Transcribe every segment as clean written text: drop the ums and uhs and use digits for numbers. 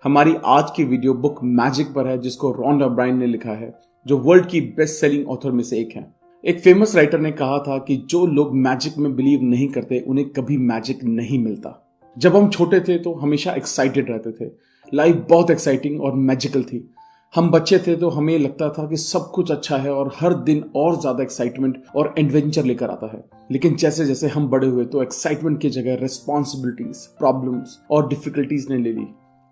हमारी आज की वीडियो बुक मैजिक पर है, जिसको रॉन्डा ब्रायन ने लिखा है, जो वर्ल्ड की बेस्ट सेलिंग ऑथर में से एक है। एक फेमस राइटर ने कहा था कि जो लोग मैजिक में बिलीव नहीं करते उन्हें कभी मैजिक नहीं मिलता। जब हम छोटे थे तो हमेशा एक्साइटेड रहते थे। लाइफ बहुत एक्साइटिंग और मैजिकल थी। हम बच्चे थे तो हमें लगता था कि सब कुछ अच्छा है और हर दिन और ज्यादा एक्साइटमेंट और एडवेंचर लेकर आता है। लेकिन जैसे जैसे हम बड़े हुए तो एक्साइटमेंट की जगह रिस्पॉन्सिबिलिटीज, प्रॉब्लम्स और डिफिकल्टीज ने ले ली,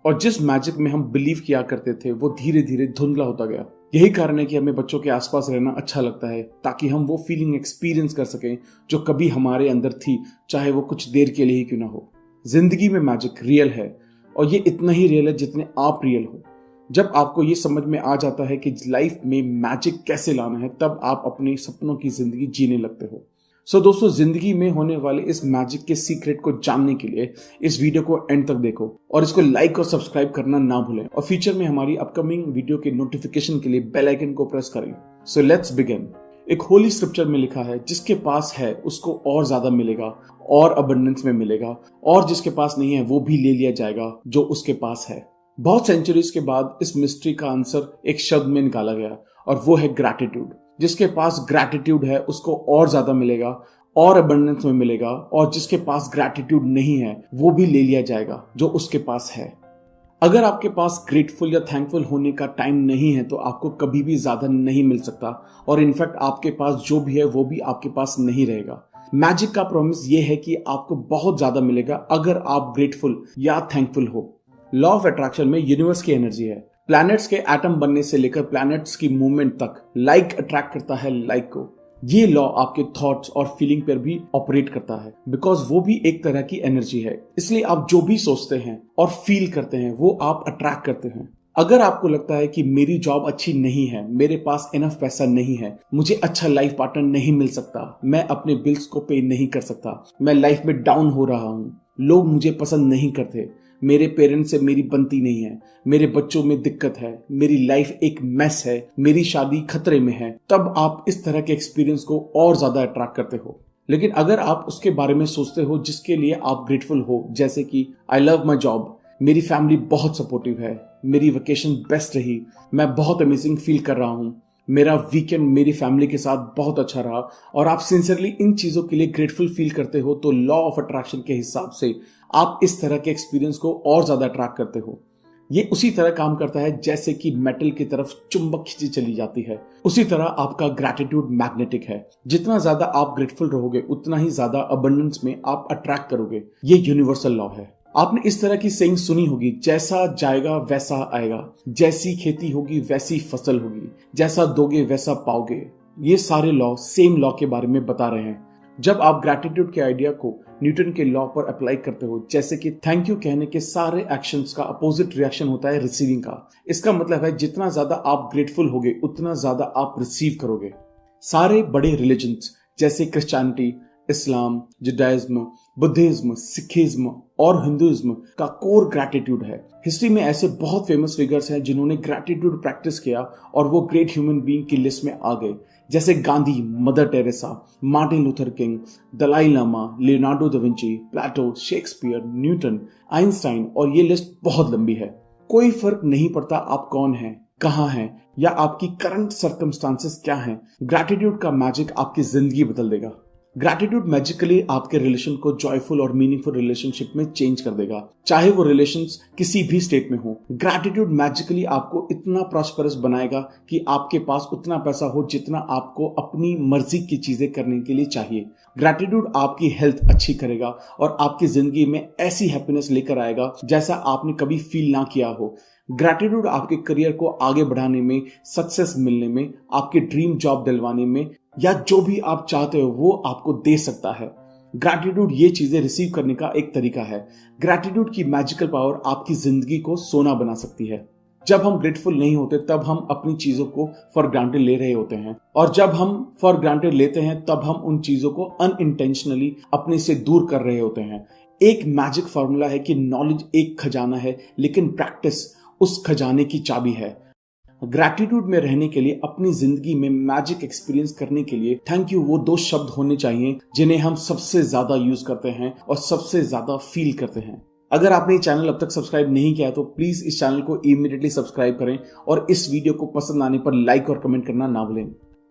और जिस मैजिक में हम बिलीव किया करते थे वो धीरे धीरे धुंधला होता गया। यही कारण है कि हमें बच्चों के आसपास रहना अच्छा लगता है, ताकि हम वो फीलिंग एक्सपीरियंस कर सकें जो कभी हमारे अंदर थी, चाहे वो कुछ देर के लिए ही क्यों ना हो। जिंदगी में मैजिक रियल है, और ये इतना ही रियल है जितने आप रियल हो। जब आपको ये समझ में आ जाता है कि लाइफ में मैजिक कैसे लाना है, तब आप अपने सपनों की जिंदगी जीने लगते हो। सो दोस्तों, जिंदगी में होने वाले इस मैजिक के सीक्रेट को जानने के लिए इस वीडियो को एंड तक देखो, और इसको लाइक और सब्सक्राइब करना ना भूलें, और फ्यूचर में हमारी अपकमिंग वीडियो के नोटिफिकेशन के लिए बेल आइकन को प्रेस करें। So let's begin. एक होली स्क्रिप्चर में लिखा है, जिसके पास है उसको और ज्यादा मिलेगा और अबंडेंस में मिलेगा, और जिसके पास नहीं है वो भी ले लिया जाएगा जो उसके पास है। बहुत सेंचुरीज के बाद इस मिस्ट्री का आंसर एक शब्द में निकाला गया, और वो है ग्रैटिट्यूड। जिसके पास ग्रैटिट्यूड है उसको और ज्यादा मिलेगा और अबंडेंस में मिलेगा, और जिसके पास ग्रैटिट्यूड नहीं है वो भी ले लिया जाएगा जो उसके पास है। अगर आपके पास ग्रेटफुल या थैंकफुल होने का टाइम नहीं है तो आपको कभी भी ज्यादा नहीं मिल सकता, और इनफैक्ट आपके पास जो भी है वो भी आपके पास नहीं रहेगा। मैजिक का प्रॉमिस ये है कि आपको बहुत ज्यादा मिलेगा अगर आप ग्रेटफुल या थैंकफुल हो। लॉ ऑफ अट्रैक्शन में यूनिवर्स की एनर्जी है। प्लैनेट्स के एटम बनने से लेकर प्लैनेट्स की मूवमेंट तक लाइक अट्रैक्ट करता है लाइक को। ये लॉ आपके थॉट्स और फीलिंग पर भी ऑपरेट करता है, बिकॉज वो भी एक तरह की एनर्जी है। इसलिए आप जो भी सोचते हैं और फील करते हैं वो आप अट्रैक्ट करते हैं। अगर आपको लगता है कि मेरी जॉब अच्छी नहीं है, मेरे पास इनफ पैसा नहीं है, मुझे अच्छा लाइफ पार्टनर नहीं मिल सकता, मैं अपने बिल्स को पे नहीं कर सकता, मैं लाइफ में डाउन हो रहा हूँ, लोग मुझे पसंद नहीं करते, मेरे पेरेंट्स से मेरी बनती नहीं है, मेरे बच्चों में दिक्कत है, मेरी लाइफ एक मेस है, मेरी शादी खतरे में है, तब आप इस तरह के एक्सपीरियंस को और ज्यादा अट्रैक्ट करते हो। लेकिन अगर आप उसके बारे में सोचते हो जिसके लिए आप ग्रेटफुल हो, जैसे कि आई लव माई जॉब, मेरी फैमिली बहुत सपोर्टिव है, मेरी वेकेशन बेस्ट रही, मैं बहुत अमेजिंग फील कर रहा हूँ, मेरा वीकेंड मेरी फैमिली के साथ बहुत अच्छा रहा, और आप सिंसियरली इन चीजों के लिए ग्रेटफुल फील करते हो, तो लॉ ऑफ अट्रैक्शन के हिसाब से आप इस तरह के एक्सपीरियंस को और ज्यादा अट्रैक्ट करते हो। ये उसी तरह काम करता है जैसे कि मेटल की तरफ चुंबक खींची चली जाती है। उसी तरह आपका ग्रैटिट्यूड मैग्नेटिक है। जितना ज्यादा आप ग्रेटफुल रहोगे उतना ही ज्यादा अबंडेंस में आप अट्रैक्ट करोगे। ये यूनिवर्सल लॉ है। आपने इस तरह की सेइंग सुनी होगी, जैसा जाएगा वैसा आएगा, जैसी खेती होगी वैसी फसल होगी, जैसा दोगे वैसा पाओगे। ये सारे लॉ सेम लॉ के बारे में बता रहे हैं। जब आप ग्रैटिट्यूड के आइडिया को न्यूटन के लॉ पर अप्लाई करते हो, जैसे कि थैंक यू कहने के सारे एक्शंस का अपोजिट रिएक्शन होता है रिसीविंग का। इसका मतलब है जितना ज्यादा आप ग्रेटफुल होगे उतना ज्यादा आप रिसीव करोगे। सारे बड़े रिलीजन्स जैसे क्रिश्चियनिटी, इस्लाम, जुडाइज्म, बुद्धिज्म, सिखिज्म और हिंदुइज्म का कोर ग्रैटिट्यूड है। हिस्ट्री में ऐसे बहुत फेमस फिगर्स हैं जिन्होंने ग्रैटिट्यूड प्रैक्टिस किया और वो ग्रेट ह्यूमन बीइंग की लिस्ट में आ गए, जैसे Gandhi, Mother Teresa, Martin Luther King, Dalai Lama, Leonardo da Vinci, Plato, Shakespeare, Newton, Einstein, और ये लिस्ट बहुत लंबी है। कोई फर्क नहीं पड़ता आप कौन हैं, कहाँ हैं, या आपकी करंट सर्कमस्टांसेस क्या हैं, ग्रैटिट्यूड का मैजिक आपकी जिंदगी बदल देगा। ग्रैटिट्यूड मैजिकली आपके रिलेशन को जॉयफुल और मीनिंगफुल रिलेशनशिप में चेंज कर देगा, चाहे वो रिलेशंस किसी भी स्टेट में हो। ग्रैटिट्यूड मैजिकली आपको इतना प्रॉस्परस बनाएगा कि आपके पास उतना पैसा हो जितना आपको अपनी मर्जी की चीजें करने के लिए चाहिए। ग्रैटिट्यूड आपकी हेल्थ अच्छी करेगा और आपकी जिंदगी में ऐसी हैप्पीनेस लेकर आएगा जैसा आपने कभी फील ना किया हो। ग्रैटिट्यूड आपके करियर को आगे बढ़ाने में, सक्सेस मिलने में, आपके ड्रीम जॉब दिलवाने में, या जो भी आप चाहते हो वो आपको दे सकता है। ग्रैटिट्यूड ये चीजें रिसीव करने का एक तरीका है। ग्रैटिट्यूड की मैजिकल पावर आपकी जिंदगी को सोना बना सकती है। जब हम ग्रेटफुल नहीं होते तब हम अपनी चीजों को फॉर ग्रांटेड ले रहे होते हैं, और जब हम फॉर ग्रांटेड लेते हैं तब हम उन चीजों को अनइंटेंशनली अपने से दूर कर रहे होते हैं। एक मैजिक फॉर्मूला है कि नॉलेज एक खजाना है, लेकिन प्रैक्टिस उस खजाने की चाबी है। ग्रैटिट्यूड में रहने के लिए, अपनी जिंदगी में मैजिक एक्सपीरियंस करने के लिए थैंक यू वो दो शब्द होने चाहिए जिन्हें हम सबसे ज्यादा यूज करते हैं और सबसे ज्यादा फील करते हैं। अगर आपने ये चैनल अब तक सब्सक्राइब नहीं किया तो प्लीज इस चैनल को इमीडिएटली सब्सक्राइब करें और इस वीडियो को पसंद आने पर लाइक और कमेंट करना ना भूलें।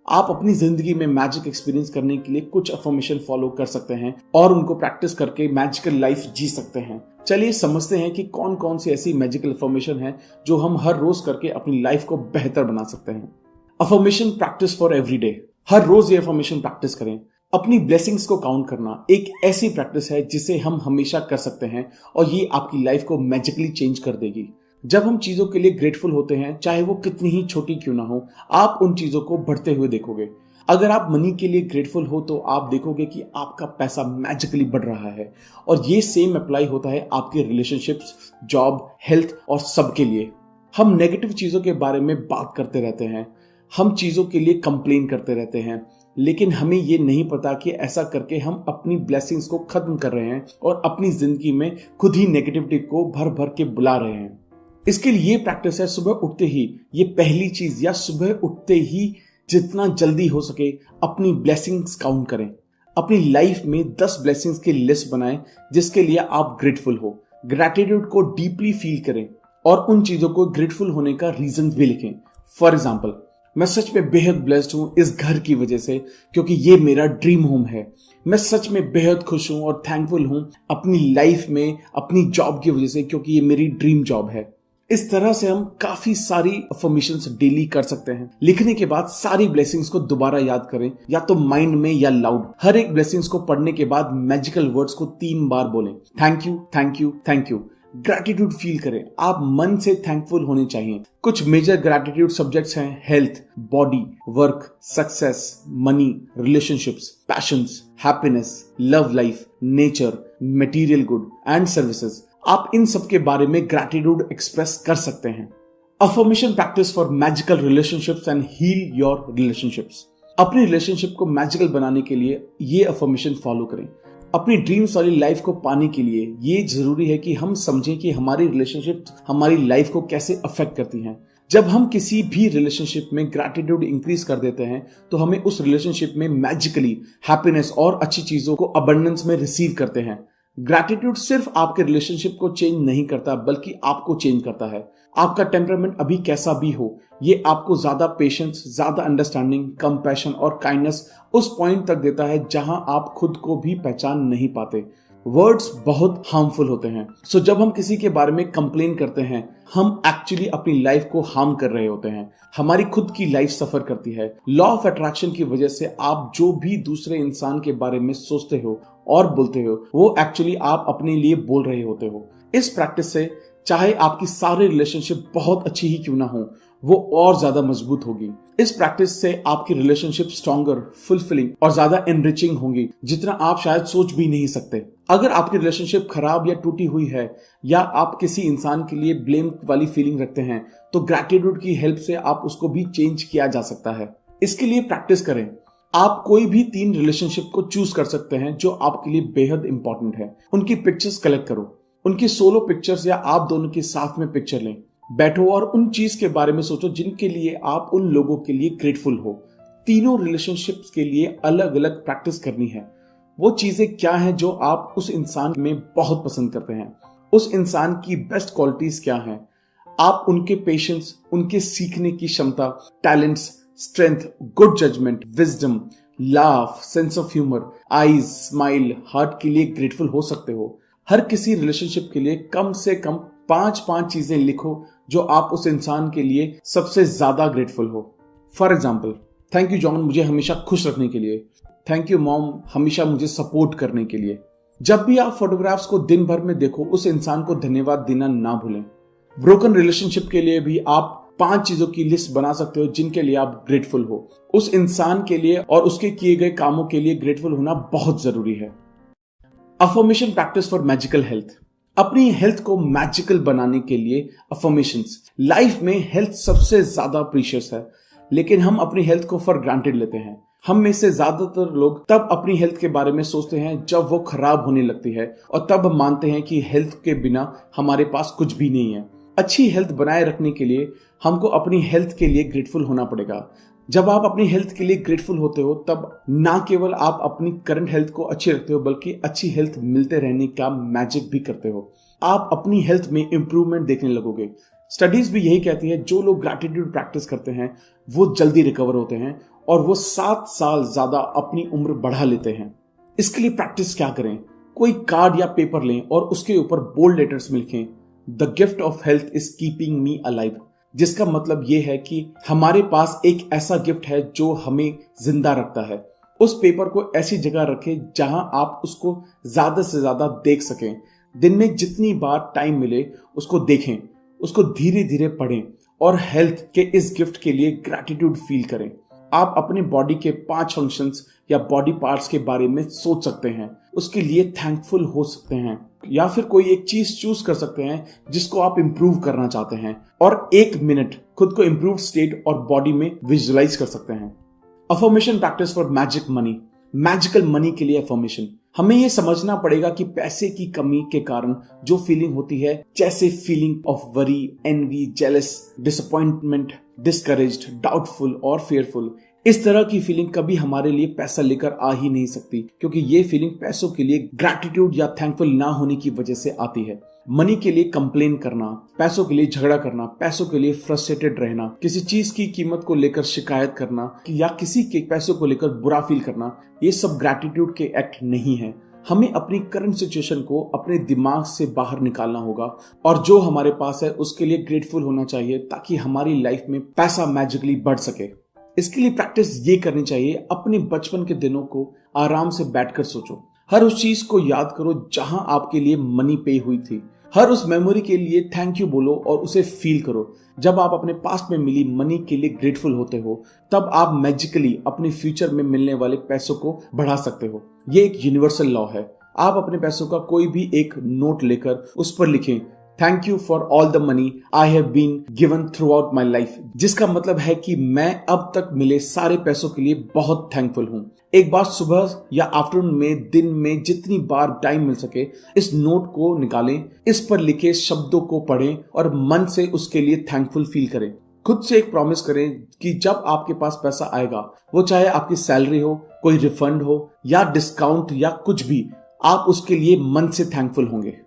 आप अपनी जिंदगी में मैजिक एक्सपीरियंस करने के लिए कुछ अफर्मेशन फॉलो कर सकते हैं और उनको प्रैक्टिस करके मैजिकल लाइफ जी सकते हैं। चलिए समझते हैं कि कौन कौन सी ऐसी मैजिकल अफर्मेशन है जो हम हर रोज करके अपनी लाइफ को बेहतर बना सकते हैं। Affirmation practice for everyday. हर रोज ये अफर्मेशन प्रैक्टिस करें। अपनी ब्लेसिंग्स को काउंट करना एक ऐसी प्रैक्टिस है जिसे हम हमेशा कर सकते हैं और ये आपकी लाइफ को मैजिकली चेंज कर देगी। जब हम चीजों के लिए ग्रेटफुल होते हैं, चाहे वो कितनी ही छोटी क्यों ना हो, आप उन चीजों को बढ़ते हुए देखोगे। अगर आप मनी के लिए ग्रेटफुल हो तो आप देखोगे कि आपका पैसा मैजिकली बढ़ रहा है। और ये सेम अप्लाई होता है आपके रिलेशनशिप्स, जॉब, हेल्थ और सबके लिए। हम नेगेटिव चीजों के बारे में बात करते रहते हैं, हम चीजों के लिए कंप्लेन करते रहते हैं, लेकिन हमें ये नहीं पता कि ऐसा करके हम अपनी ब्लेसिंग्स को खत्म कर रहे हैं और अपनी जिंदगी में खुद ही नेगेटिविटी को भर भर के बुला रहे हैं। इसके लिए ये प्रैक्टिस है, सुबह उठते ही ये पहली चीज, या सुबह उठते ही जितना जल्दी हो सके अपनी ब्लेसिंग्स काउंट करें। अपनी लाइफ में 10 ब्लेसिंग्स की लिस्ट बनाएं जिसके लिए आप ग्रेटफुल हो। ग्रैटिट्यूड को डीपली फील करें और उन चीजों को ग्रेटफुल होने का रीजन भी लिखें। फॉर एग्जाम्पल, मैं सच में बेहद ब्लेस्ड हूं इस घर की वजह से क्योंकि ये मेरा ड्रीम होम है। मैं सच में बेहद खुश हूं और थैंकफुल हूं अपनी लाइफ में अपनी जॉब की वजह से क्योंकि ये मेरी ड्रीम जॉब है। इस तरह से हम काफी सारी अफर्मेशंस डेली कर सकते हैं। लिखने के बाद सारी ब्लेसिंग्स को दोबारा याद करें, या तो माइंड में या लाउड। हर एक ब्लेसिंग्स को पढ़ने के बाद मैजिकल वर्ड्स को 3 बार बोलें। Thank you, thank you, thank you. Gratitude feel करें। आप मन से थैंकफुल होने चाहिए। कुछ मेजर ग्रैटिट्यूड सब्जेक्ट्स हैं health, body, work, success, money, relationships, patience, happiness, love life, nature, material good and services. आप इन सब के बारे में ग्रैटिट्यूड एक्सप्रेस कर सकते हैं। Affirmation practice for magical relationships and heal your relationships. अपनी रिलेशनशिप को मैजिकल बनाने के लिए ये अफर्मेशन फॉलो करें। अपनी ड्रीम्स वाली लाइफ को पाने के लिए ये जरूरी है कि हम समझें कि हमारी रिलेशनशिप हमारी लाइफ को कैसे अफेक्ट करती हैं। जब हम किसी भी रिलेशनशिप में ग्रैटिट्यूड इंक्रीज कर देते हैं तो हमें उस रिलेशनशिप में मैजिकली हैप्पीनेस और अच्छी चीजों को अबंडेंस में रिसीव करते हैं। ग्रैटिट्यूड सिर्फ आपके रिलेशनशिप को चेंज नहीं करता बल्कि आपको चेंज करता है। आपका टेम्परामेंट अभी कैसा भी हो, ये आपको ज्यादा पेशेंस, ज्यादा अंडरस्टैंडिंग, कंपैशन और काइंडनेस उस पॉइंट तक देता है जहां आप खुद को भी पहचान नहीं पाते। वर्ड्स बहुत हार्मफुल होते हैं। सो जब हम किसी के बारे में कंप्लेन करते हैं, हम एक्चुअली अपनी लाइफ को हार्म कर रहे होते हैं। हमारी खुद की लाइफ सफर करती है। लॉ ऑफ अट्रैक्शन की वजह से आप जो भी दूसरे इंसान के बारे में सोचते हो और बोलते हो वो एक्चुअली आप अपने लिए बोल रहे होते हो। इस प्रैक्टिस से चाहे आपकी सारी रिलेशनशिप बहुत अच्छी ही क्यों ना हो, वो और ज्यादा मजबूत होगी। इस प्रैक्टिस से आपकी रिलेशनशिप स्ट्रॉन्गर, फुलफिलिंग और ज्यादा एनरिचिंग होंगी जितना आप शायद सोच भी नहीं सकते। अगर आपकी रिलेशनशिप खराब या टूटी हुई है या आप किसी इंसान के लिए ब्लेम वाली फीलिंग रखते हैं तो ग्रैटिट्यूड की हेल्प से आप उसको भी चेंज किया जा सकता है। इसके लिए प्रैक्टिस करें। आप कोई भी 3 रिलेशनशिप को चूज कर सकते हैं जो आपके लिए बेहद इंपॉर्टेंट है। उनकी पिक्चर्स कलेक्ट करो, उनकी सोलो पिक्चर्स या आप दोनों के साथ में पिक्चर लें। बैठो और उन चीज के बारे में सोचो जिनके लिए आप उन लोगों के लिए ग्रेटफुल हो। तीनों रिलेशनशिप्स के लिए अलग अलग प्रैक्टिस करनी है। वो चीजें क्या हैं जो आप उस इंसान में बहुत पसंद करते हैं, उस इंसान की बेस्ट क्वालिटीज क्या हैं। आप उनके पेशेंस, उनके सीखने की क्षमता, talents, strength, good judgement, wisdom, laugh, sense of humour, eyes, smile, heart के लिए ग्रेटफुल हो सकते हो। हर किसी रिलेशनशिप के लिए कम से कम 5 चीजें लिखो जो आप उस इंसान के लिए सबसे ज्यादा ग्रेटफुल हो। For example, thank you John मुझे हमेशा खुश रखने के लिए। थैंक यू मॉम हमेशा मुझे सपोर्ट करने के लिए। जब भी आप फोटोग्राफ्स को दिन भर में देखो, उस इंसान को धन्यवाद देना ना भूलें। ब्रोकन रिलेशनशिप के लिए भी आप 5 चीजों की लिस्ट बना सकते हो जिनके लिए आप ग्रेटफुल हो। उस इंसान के लिए और उसके किए गए कामों के लिए ग्रेटफुल होना बहुत जरूरी है। Affirmation practice for magical health. अपनी हेल्थ को मैजिकल बनाने के लिए अफर्मेशंस। लाइफ में हेल्थ सबसे ज्यादा प्रीशियस है, लेकिन हम अपनी हेल्थ को फॉर ग्रांटेड लेते हैं। हम में से ज्यादातर लोग तब अपनी हेल्थ के बारे में सोचते हैं जब वो खराब होने लगती है, और तब हम मानते हैं कि हेल्थ के बिना हमारे पास कुछ भी नहीं है। अच्छी हेल्थ बनाए रखने के लिए हमको अपनी हेल्थ के लिए ग्रेटफुल होना पड़ेगा। जब आप अपनी हेल्थ के लिए ग्रेटफुल होते हो तब ना केवल आप अपनी करंट हेल्थ को अच्छी रखते हो, बल्कि अच्छी हेल्थ मिलते रहने का मैजिक भी करते हो। आप अपनी हेल्थ में इंप्रूवमेंट देखने लगोगे। स्टडीज भी यही कहती है, जो लोग ग्रैटिट्यूड प्रैक्टिस करते हैं वो जल्दी रिकवर होते हैं और वो 7 साल ज्यादा अपनी उम्र बढ़ा लेते हैं। इसके लिए प्रैक्टिस क्या करें? कोई कार्ड या पेपर लें और उसके ऊपर बोल्ड लेटर्स में लिखें, the gift of health is keeping me alive. जिसका मतलब ये है कि हमारे पास एक ऐसा गिफ्ट है जो हमें जिंदा रखता है। उस पेपर को ऐसी जगह रखें जहां आप उसको ज्यादा से ज्यादा देख सकें। दिन में जितनी बार टाइम मिले उसको देखें, उसको धीरे धीरे पढ़ें और हेल्थ के इस गिफ्ट के लिए ग्रैटिट्यूड फील करें। आप अपने बॉडी के 5 फंक्शंस या बॉडी पार्ट्स के बारे में सोच सकते हैं, उसके लिए थैंकफुल हो सकते हैं, या फिर कोई एक चीज चूज कर सकते हैं जिसको आप इंप्रूव करना चाहते हैं और 1 मिनट खुद को इंप्रूव स्टेट और बॉडी में विजुअलाइज कर सकते हैं। Affirmation practice for magic money. Magical money के लिए अफर्मेशन। हमें यह समझना पड़ेगा कि पैसे की कमी के कारण जो फीलिंग होती है, जैसे feeling of worry, envy, jealous, disappointment, discouraged, doubtful और फेयरफुल, इस तरह की फीलिंग कभी हमारे लिए पैसा लेकर आ ही नहीं सकती, क्योंकि ये फीलिंग पैसों के लिए ग्रैटिट्यूड या थैंकफुल ना होने की वजह से आती है। मनी के लिए कंप्लेन करना, पैसों के लिए झगड़ा करना, पैसों के लिए फ्रस्ट्रेटेड रहना, किसी चीज की कीमत को लेकर शिकायत करना या किसी के पैसों को लेकर बुरा फील करना, ये सब ग्रैटिट्यूड के एक्ट नहीं है। हमें अपनी करंट सिचुएशन को अपने दिमाग से बाहर निकालना होगा और जो हमारे पास है उसके लिए ग्रेटफुल होना चाहिए, ताकि हमारी लाइफ में पैसा मैजिकली बढ़ सके। इसके लिए प्रैक्टिस ये करनी चाहिए, अपने बचपन के दिनों को आराम से बैठकर सोचो। हर उस चीज को याद करो जहां आपके लिए मनी पे हुई थी। हर उस मेमोरी के लिए थैंक यू बोलो और उसे फील करो। जब आप अपने पास्ट में मिली मनी के लिए ग्रेटफुल होते हो, तब आप मैजिकली अपने फ्यूचर में मिलने वाले पैसों को बढ़ा सकते हो। ये एक यूनिवर्सल लॉ है। आप अपने पैसों का कोई भी एक नोट लेकर उस पर लिखें, thank you for all the money I have been given throughout my life, जिसका मतलब है कि मैं अब तक मिले सारे पैसों के लिए बहुत थैंकफुल हूं। एक बार सुबह या आफ्टरनून में, दिन में जितनी बार टाइम मिल सके, इस नोट को निकालें, इस पर लिखे शब्दों को पढ़ें और मन से उसके लिए थैंकफुल फील करें। खुद से एक प्रॉमिस करें कि जब आपके पास पैसा आएगा, वो चाहे आपकी सैलरी हो, कोई रिफंड हो या डिस्काउंट या कुछ भी, आप उसके लिए मन से थैंकफुल होंगे।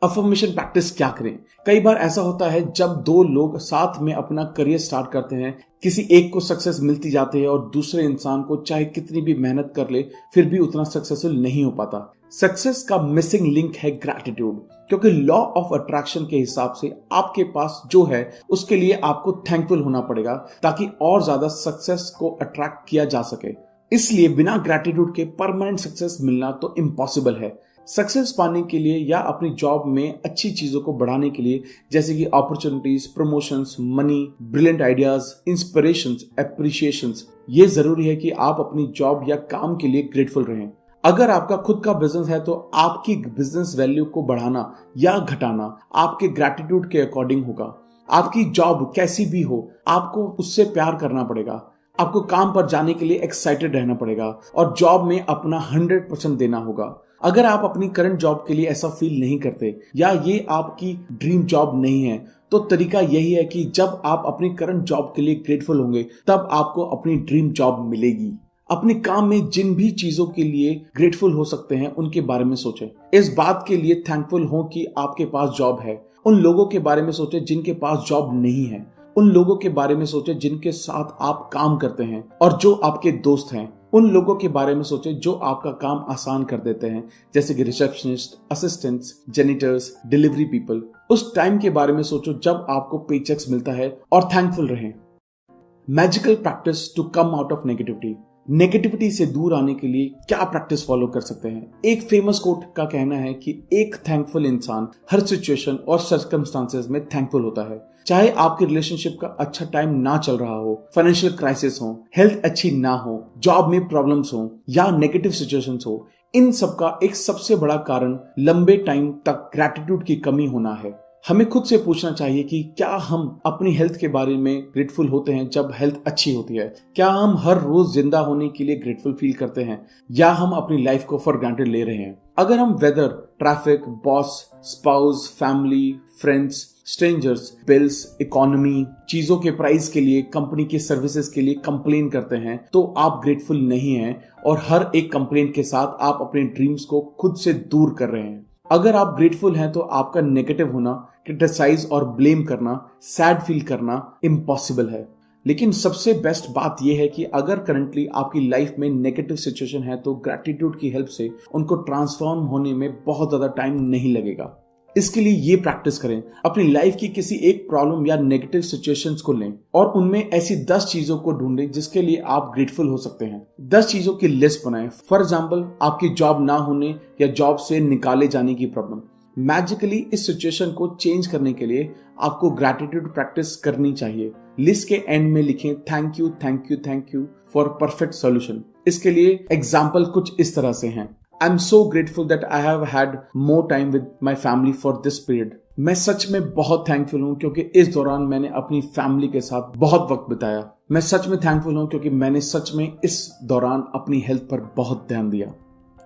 अफर्मेशन प्रैक्टिस क्या करें? कई बार ऐसा होता है जब 2 लोग साथ में अपना करियर स्टार्ट करते हैं, किसी एक को सक्सेस मिलती जाती है और दूसरे इंसान को चाहे कितनी भी मेहनत कर ले फिर भी उतना सक्सेसफुल नहीं हो पाता। सक्सेस का मिसिंग लिंक है ग्रैटिट्यूड, क्योंकि लॉ ऑफ अट्रैक्शन के हिसाब से आपके पास जो है उसके लिए आपको थैंकफुल होना पड़ेगा, ताकि और ज्यादा सक्सेस को अट्रैक्ट किया जा सके। इसलिए बिना ग्रैटिट्यूड के परमानेंट सक्सेस मिलना तो इम्पॉसिबल है। सक्सेस पाने के लिए या अपनी जॉब में अच्छी चीजों को बढ़ाने के लिए, जैसे कि opportunities, promotions, money, brilliant ideas, inspirations, appreciations, ये जरूरी है कि आप अपनी जॉब या काम के लिए ग्रेटफुल रहें। अगर आपका खुद का बिजनेस है तो आपकी बिजनेस वैल्यू को बढ़ाना या घटाना आपके ग्रैटिट्यूड के अकॉर्डिंग होगा। आपकी जॉब कैसी भी हो, आपको उससे प्यार करना पड़ेगा। आपको काम पर जाने के लिए एक्साइटेड रहना पड़ेगा और जॉब में अपना 100% देना होगा। अगर आप अपनी करंट जॉब के लिए ऐसा फील नहीं करते या ये आपकी ड्रीम जॉब नहीं है, तो तरीका यही है कि जब आप अपनी करंट जॉब के लिए ग्रेटफुल होंगे, तब आपको अपनी ड्रीम जॉब मिलेगी। अपने काम में जिन भी चीजों के लिए ग्रेटफुल हो सकते हैं उनके बारे में सोचें। इस बात के लिए थैंकफुल हो कि आपके पास जॉब है। उन लोगों के बारे में सोचें जिनके पास जॉब नहीं है। उन लोगों के बारे में सोचें जिनके साथ आप काम करते हैं और जो आपके दोस्त हैं। उन लोगों के बारे में सोचें जो आपका काम आसान कर देते हैं, जैसे कि रिसेप्शनिस्ट, असिस्टेंट्स, जेनिटर्स, डिलीवरी पीपल। उस टाइम के बारे में सोचो जब आपको पेचेक्स मिलता है और थैंकफुल रहें। Magical practice to come out of negativity. Negativity से दूर आने के लिए क्या प्रैक्टिस फॉलो कर सकते हैं? एक फेमस कोट का कहना है कि एक थैंकफुल इंसान हर सिचुएशन और सर्कमस्टांसेस में थैंकफुल होता है। चाहे आपके रिलेशनशिप का अच्छा टाइम ना चल रहा हो, फाइनेंशियल क्राइसिस हो, हेल्थ अच्छी ना हो, जॉब में प्रॉब्लम्स हो या नेगेटिव सिचुएशंस हो, इन सब का एक सबसे बड़ा कारण लंबे टाइम तक ग्रैटिट्यूड की कमी होना है। हमें खुद से पूछना चाहिए कि क्या हम अपनी हेल्थ के बारे में ग्रेटफुल होते हैं जब हेल्थ अच्छी होती है? क्या हम हर रोज जिंदा होने के लिए ग्रेटफुल फील करते हैं या हम अपनी लाइफ को फॉर ग्रांटेड ले रहे हैं? अगर हम weather, traffic, boss, spouse, family, friends, strangers, bills, economy, चीजों के प्राइस के लिए, कंपनी के सर्विसेज के लिए कंप्लेन करते हैं, तो आप ग्रेटफुल नहीं हैं और हर एक कंप्लेंट के साथ आप अपने ड्रीम्स को खुद से दूर कर रहे हैं। अगर आप ग्रेटफुल हैं तो आपका नेगेटिव होना, क्रिटिसाइज और ब्लेम करना, सैड फील करना इम्पॉसिबल है। लेकिन सबसे बेस्ट बात यह है कि अगर करंटली आपकी लाइफ में नेगेटिव सिचुएशन है तो ग्रैटिट्यूड की हेल्प से उनको ट्रांसफॉर्म होने में बहुत ज्यादा टाइम नहीं लगेगा। इसके लिए ये प्रैक्टिस करें, अपनी लाइफ की किसी एक प्रॉब्लम या नेगेटिव सिचुएशंस को लें और उनमें ऐसी 10 चीजों को ढूंढें जिसके लिए आप ग्रेटफुल हो सकते हैं। 10 चीजों की लिस्ट बनाएं। फॉर एग्जाम्पल, आपकी जॉब ना होने या जॉब से निकाले जाने की प्रॉब्लम। मैजिकली इस सिचुएशन को चेंज करने के लिए आपको ग्रैटिट्यूड प्रैक्टिस करनी चाहिए। लिस्ट के एंड में लिखें thank you thank you thank you for perfect solution. इसके लिए एग्जाम्पल कुछ इस तरह से हैं। I am so grateful that I have had more time with my family for this period. मैं सच में बहुत थैंकफुल हूं क्योंकि इस दौरान मैंने अपनी फैमिली के साथ बहुत वक्त बिताया। मैं सच में थैंकफुल हूं क्योंकि मैंने सच में इस दौरान अपनी हेल्थ पर बहुत ध्यान दिया।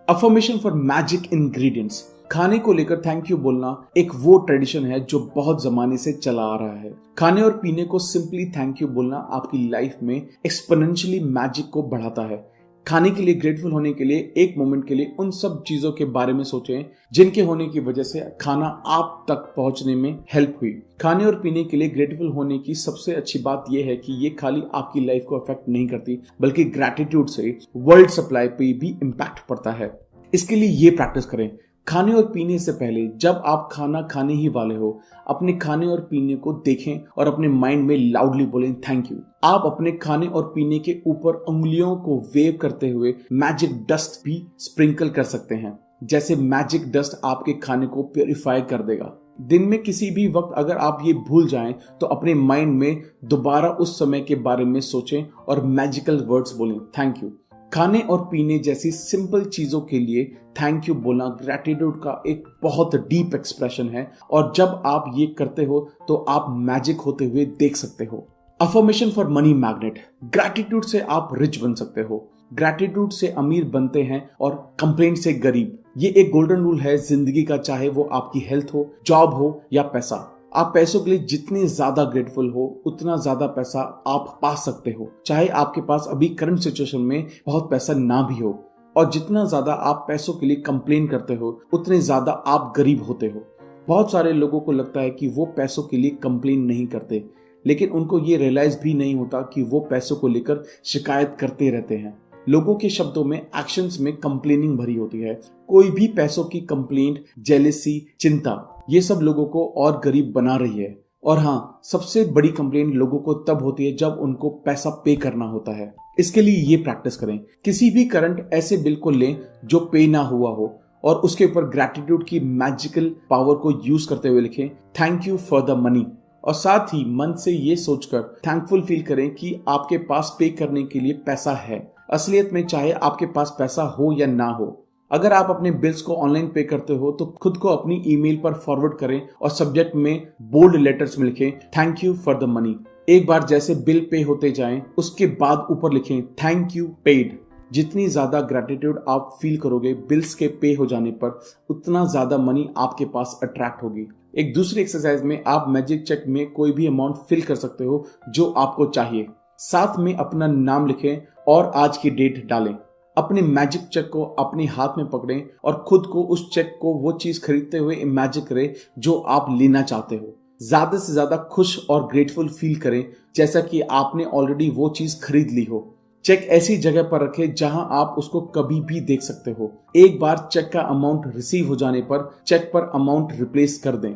Affirmation for magic ingredients. खाने को लेकर थैंक यू बोलना एक वो ट्रेडिशन है जो बहुत जमाने से चला आ रहा है। खाने और पीने को सिंपली थैंक यू बोलना आपकी लाइफ में एक्सपोनेंशियली मैजिक को बढ़ाता है। खाने के लिए ग्रेटफुल होने के लिए एक मोमेंट के लिए उन सब चीजों के बारे में सोचें जिनके होने की वजह से खाना आप तक पहुंचने में हेल्प हुई। खाने और पीने के लिए ग्रेटफुल होने की सबसे अच्छी बात यह है कि ये खाली आपकी लाइफ को अफेक्ट नहीं करती बल्कि ग्रैटिट्यूड से वर्ल्ड सप्लाई पे भी इम्पैक्ट पड़ता है। इसके लिए ये प्रैक्टिस करें। खाने और पीने से पहले जब आप खाना खाने ही वाले हो, अपने खाने और पीने को देखें और अपने माइंड में लाउडली बोलें थैंक यू। आप अपने खाने और पीने के ऊपर उंगलियों को वेव करते हुए मैजिक डस्ट भी स्प्रिंकल कर सकते हैं। जैसे मैजिक डस्ट आपके खाने को प्योरीफाई कर देगा। दिन में किसी भी वक्त अगर आप ये भूल जाएं तो अपने माइंड में दोबारा उस समय के बारे में सोचें और मैजिकल वर्ड्स बोलें थैंक यू। खाने और पीने जैसी सिंपल चीजों के लिए थैंक यू बोलना ग्रैटिट्यूड का एक बहुत डीप एक्सप्रेशन है और जब आप ये करते हो तो आप मैजिक होते हुए देख सकते हो। Affirmation for money magnet. Gratitude से आप रिच बन सकते हो। ग्रैटिट्यूड से अमीर बनते हैं और कंप्लेंट से गरीब। ये एक गोल्डन रूल है जिंदगी का, चाहे वो आपकी हेल्थ हो, जॉब हो या पैसा। आप पैसों के लिए जितने ज्यादा ग्रेटफुल हो उतना ज्यादा पैसा आप पा सकते हो, चाहे आपके पास अभी करंट सिचुएशन में बहुत पैसा ना भी हो। और जितना ज्यादा आप पैसों के लिए कंप्लेन करते हो उतने ज्यादा आप गरीब होते हो। बहुत सारे लोगों को लगता है कि वो पैसों के लिए कंप्लेन नहीं करते, लेकिन उनको ये रियलाइज भी नहीं होता कि वो पैसों को लेकर शिकायत करते रहते हैं। लोगों के शब्दों में, एक्शंस में कंप्लेनिंग भरी होती है। कोई भी पैसों की कंप्लेंट, जेलेसी, चिंता, ये सब लोगों को और गरीब बना रही है। और हाँ, सबसे बड़ी कंप्लेंट लोगों को तब होती है जब उनको पैसा पे करना होता है। इसके लिए ये प्रैक्टिस करें। किसी भी करंट ऐसे बिल को लें जो पे ना हुआ हो और उसके ऊपर ग्रैटिट्यूड की मैजिकल पावर को यूज करते हुए लिखें thank you for the money. और साथ ही मन से ये सोचकर थैंकफुल फील करें कि आपके पास पे करने के लिए पैसा है। असलियत में चाहे आपके पास पैसा हो या ना हो, अगर आप अपने बिल्स को ऑनलाइन पे करते हो तो खुद को अपनी ईमेल पर फॉरवर्ड करें और सब्जेक्ट में बोल्ड लेटर्स में लिखें thank you for the money. एक बार जैसे बिल पे होते जाएं उसके बाद ऊपर लिखें थैंक यू पेड। जितनी ज्यादा ग्रैटिट्यूड आप फील करोगे बिल्स के पे हो जाने पर, उतना ज्यादा मनी आपके पास अट्रैक्ट होगी। एक दूसरी एक्सरसाइज में आप मैजिक चेक में कोई भी अमाउंट फिल कर सकते हो जो आपको चाहिए। साथ में अपना नाम लिखें और आज की डेट डालें। अपने मैजिक चेक को अपने हाथ में पकड़ें और खुद को उस चेक को वो चीज खरीदते हुए इमेजिन करें जो आप लेना चाहते हो। ज्यादा से ज्यादा खुश और ग्रेटफुल फील करें जैसा कि आपने ऑलरेडी वो चीज खरीद ली हो। चेक ऐसी जगह पर रखें जहां आप उसको कभी भी देख सकते हो। एक बार चेक का अमाउंट रिसीव हो जाने पर चेक पर अमाउंट रिप्लेस कर दें।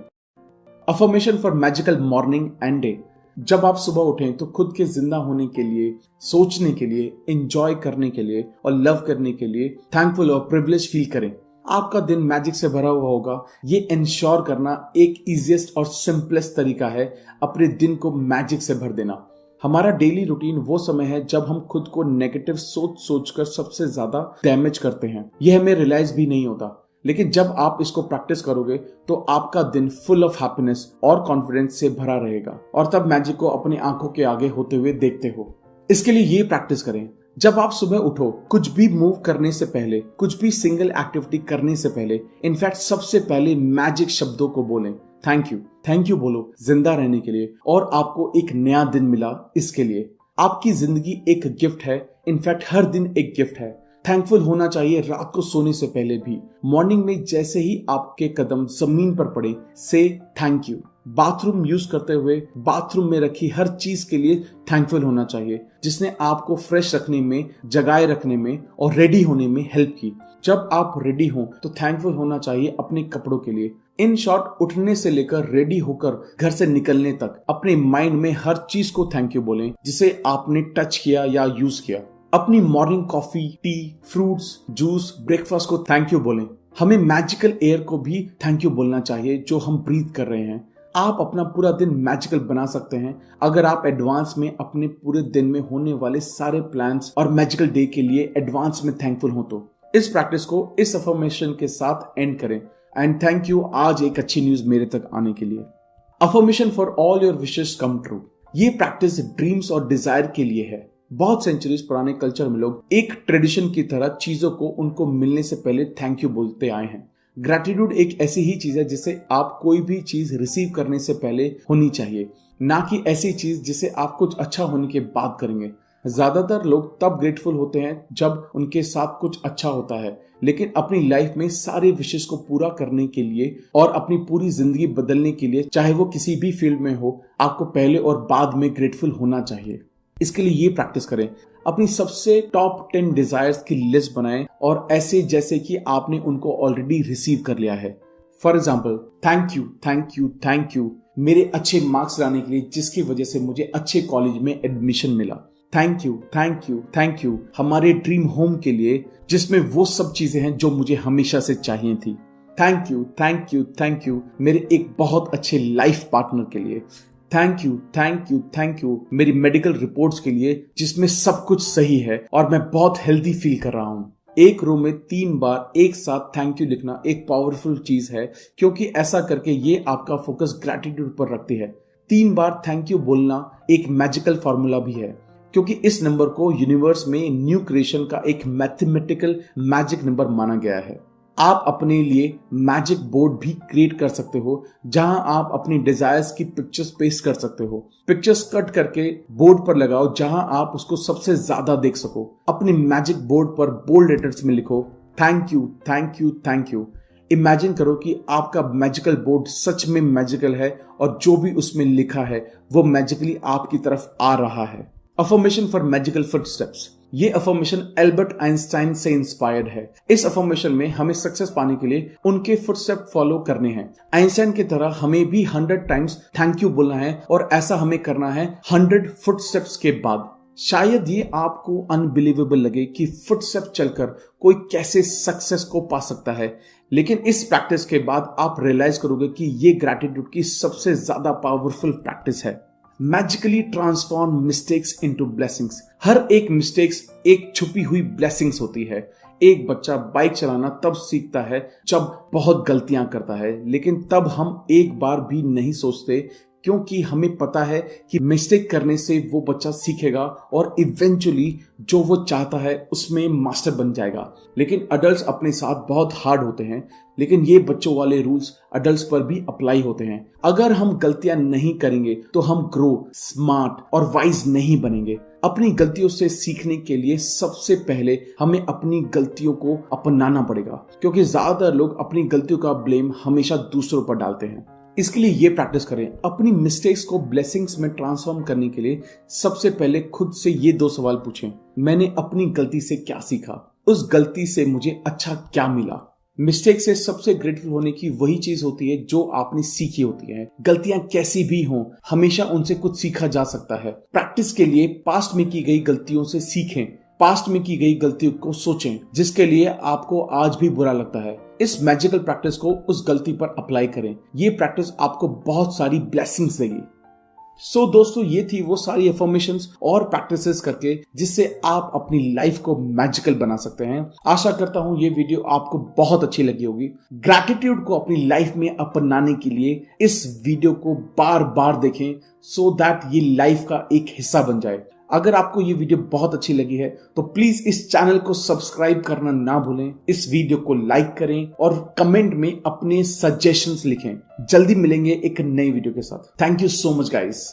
Affirmation for magical morning and day. जब आप सुबह उठें तो खुद के जिंदा होने के लिए, सोचने के लिए, एंजॉय करने के लिए और लव करने के लिए थैंकफुल और प्रिविलेज फील करें। आपका दिन मैजिक से भरा हुआ होगा। ये इंश्योर करना एक इजीएस्ट और सिंपलेस्ट तरीका है अपने दिन को मैजिक से भर देना। हमारा डेली रूटीन वो समय है जब हम खुद को नेगेटिव सोचकर सबसे ज्यादा डैमेज करते हैं। यह हमें रियलाइज भी नहीं होता, लेकिन जब आप इसको प्रैक्टिस करोगे तो आपका दिन फुल ऑफ हैप्पीनेस और कॉन्फिडेंस से भरा रहेगा और तब मैजिक को अपनी आंखों के आगे होते हुए देखते हो। इसके लिए ये प्रैक्टिस करें। जब आप सुबह उठो, कुछ भी मूव करने से पहले, कुछ भी सिंगल एक्टिविटी करने से पहले, इनफैक्ट सबसे पहले मैजिक शब्दों को बोलें। थैंक यू बोलो जिंदा रहने के लिए और आपको एक नया दिन मिला इसके लिए। आपकी जिंदगी एक गिफ्ट है, इनफैक्ट हर दिन एक गिफ्ट है। थैंकफुल होना चाहिए रात को सोने से पहले भी। मॉर्निंग में जैसे ही आपके कदम जमीन पर पड़े, से थैंक यू। बाथरूम यूज करते हुए बाथरूम में रखी हर चीज के लिए थैंकफुल होना चाहिए, जिसने आपको फ्रेश रखने में, जगाए रखने में और रेडी होने में हेल्प की। जब आप रेडी हो तो थैंकफुल होना चाहिए अपने कपड़ों के लिए। इन शॉर्ट, उठने से लेकर रेडी होकर घर से निकलने तक अपने माइंड में हर चीज को थैंक यू बोलें जिसे आपने टच किया या यूज किया। अपनी morning coffee, T, fruits, juice, breakfast को थैंक यू बोलें। हमें मैजिकल एयर को भी थैंक यू बोलना चाहिए जो हम ब्रीथ कर रहे हैं। आप अपना पूरा दिन मैजिकल बना सकते हैं अगर आप एडवांस में अपने पूरे दिन में होने वाले सारे प्लान्स और मैजिकल डे के लिए एडवांस में थैंकफुल हो तो। इस प्रैक्टिस को इस अफर्मेशन के साथ एंड करें। एंड थैंक यू आज एक अच्छी न्यूज मेरे तक आने के लिए। Affirmation for all your wishes come true. ये प्रैक्टिस ड्रीम्स और डिजायर के लिए है। बहुत सेंचुरीज पुराने कल्चर में लोग एक ट्रेडिशन की तरह चीजों को उनको मिलने से पहले थैंक यू बोलते आए हैं। ग्रैटिट्यूड एक ऐसी ही चीज है जिसे आप कोई भी चीज रिसीव करने से पहले होनी चाहिए, ना कि ऐसी चीज जिसे आप कुछ अच्छा होने के बाद करेंगे। ज्यादातर लोग तब ग्रेटफुल होते हैं जब उनके साथ कुछ अच्छा होता है, लेकिन अपनी लाइफ में सारे विशेष को पूरा करने के लिए और अपनी पूरी जिंदगी बदलने के लिए, चाहे वो किसी भी फील्ड में हो, आपको पहले और बाद में ग्रेटफुल होना चाहिए। इसके लिए ये प्रैक्टिस करें। अपनी सबसे टॉप 10 डिजायर्स की लिस्ट बनाएं और ऐसे जैसे कि आपने उनको ऑलरेडी रिसीव कर लिया है। For example, thank you, thank you, thank you मेरे अच्छे मार्क्स लाने के लिए जिसकी वजह से मुझे अच्छे कॉलेज में एडमिशन मिला। Thank you, thank you, thank you हमारे ड्रीम होम के लिए जिसमें वो सब चीजें हैं जो मुझे हमेशा से चाहिए थी। Thank you, thank you, thank you मेरे एक बहुत अच्छे लाइफ पार्टनर के लिए। Thank you, thank you, thank you मेरी मेडिकल रिपोर्ट्स के लिए जिसमें सब कुछ सही है और मैं बहुत हेल्दी फील कर रहा हूँ। एक रो में 3 बार एक साथ थैंक यू लिखना एक पावरफुल चीज है, क्योंकि ऐसा करके ये आपका फोकस ग्रैटिट्यूड पर रखती है। 3 बार थैंक यू बोलना एक मैजिकल फॉर्मूला भी है, क्योंकि इस नंबर को यूनिवर्स में न्यू क्रिएशन का एक मैथमेटिकल मैजिक नंबर माना गया है। आप अपने लिए मैजिक बोर्ड भी क्रिएट कर सकते हो जहां आप अपनी डिजायर्स की पिक्चर्स पेस्ट कर सकते हो। पिक्चर्स कट करके बोर्ड पर लगाओ जहां आप उसको सबसे ज्यादा देख सको। अपनी मैजिक बोर्ड पर बोल्ड लेटर्स में लिखो thank you, thank you, thank you. Imagine करो कि आपका मैजिकल बोर्ड सच में मैजिकल है और जो भी उसमें लिखा है वो मैजिकली आपकी तरफ आ रहा है। Affirmation for magical footsteps. ये अफर्मेशन एल्बर्ट आइंस्टाइन से इंस्पायर्ड है। इस अफर्मेशन में हमें सक्सेस पाने के लिए उनके फुटस्टेप फॉलो करने हैं। आइंस्टाइन की तरह हमें भी 100 टाइम्स थैंक यू बोलना है और ऐसा हमें करना है 100 फुटस्टेप्स के बाद। शायद ये आपको अनबिलीवेबल लगे कि फुटस्टेप चलकर कोई कैसे सक्सेस को पा सकता है, लेकिन इस प्रैक्टिस के बाद आप रियलाइज करोगे कि ये ग्रैटिट्यूड की सबसे ज्यादा पावरफुल प्रैक्टिस है। Magically transform mistakes into blessings. हर एक मिस्टेक्स एक छुपी हुई ब्लेसिंग्स होती है। एक बच्चा बाइक चलाना तब सीखता है जब बहुत गलतियां करता है, लेकिन तब हम एक बार भी नहीं सोचते, क्योंकि हमें पता है कि मिस्टेक करने से वो बच्चा सीखेगा और इवेंचुअली जो वो चाहता है उसमें मास्टर बन जाएगा। लेकिन अडल्ट्स अपने साथ बहुत हार्ड होते हैं, लेकिन ये बच्चों वाले रूल्स अडल्ट्स पर भी अप्लाई होते हैं। अगर हम गलतियां नहीं करेंगे तो हम ग्रो, स्मार्ट और वाइज नहीं बनेंगे। अपनी गलतियों से सीखने के लिए सबसे पहले हमें अपनी गलतियों को अपनाना पड़ेगा, क्योंकि ज्यादातर लोग अपनी गलतियों का ब्लेम हमेशा दूसरों पर डालते हैं। इसके लिए ये प्रैक्टिस करें। अपनी मिस्टेक्स को ब्लेसिंग्स में ट्रांसफॉर्म करने के लिए सबसे पहले खुद से ये 2 सवाल पूछें। मैंने अपनी गलती से क्या सीखा? उस गलती से मुझे अच्छा क्या मिला? मिस्टेक से सबसे ग्रेटफुल होने की वही चीज होती है जो आपने सीखी होती है। गलतियां कैसी भी हों, हमेशा उनसे कुछ सीखा जा सकता है। प्रैक्टिस के लिए पास्ट में की गई गलतियों से सीखें। पास्ट में की गई गलतियों को सोचें जिसके लिए आपको आज भी बुरा लगता है। इस मैजिकल प्रैक्टिस को उस गलती पर अप्लाई करें। ये प्रैक्टिस आपको बहुत सारी ब्लेसिंग्स देगी। सो दोस्तों, ये थी वो सारी अफर्मेशंस और प्रैक्टिसेस करके जिससे आप अपनी लाइफ को मैजिकल बना सकते हैं। आशा करता हूं ये वीडियो आपको बहुत अच्छी लगी होगी। ग्रैटिट्यूड को अपनी लाइफ में अपनाने के लिए इस वीडियो को बार बार देखें सो दैट ये लाइफ का एक हिस्सा बन जाए। अगर आपको ये वीडियो बहुत अच्छी लगी है तो प्लीज इस चैनल को सब्सक्राइब करना ना भूलें। इस वीडियो को लाइक करें और कमेंट में अपने सजेशंस लिखें। जल्दी मिलेंगे एक नई वीडियो के साथ। Thank you so much guys.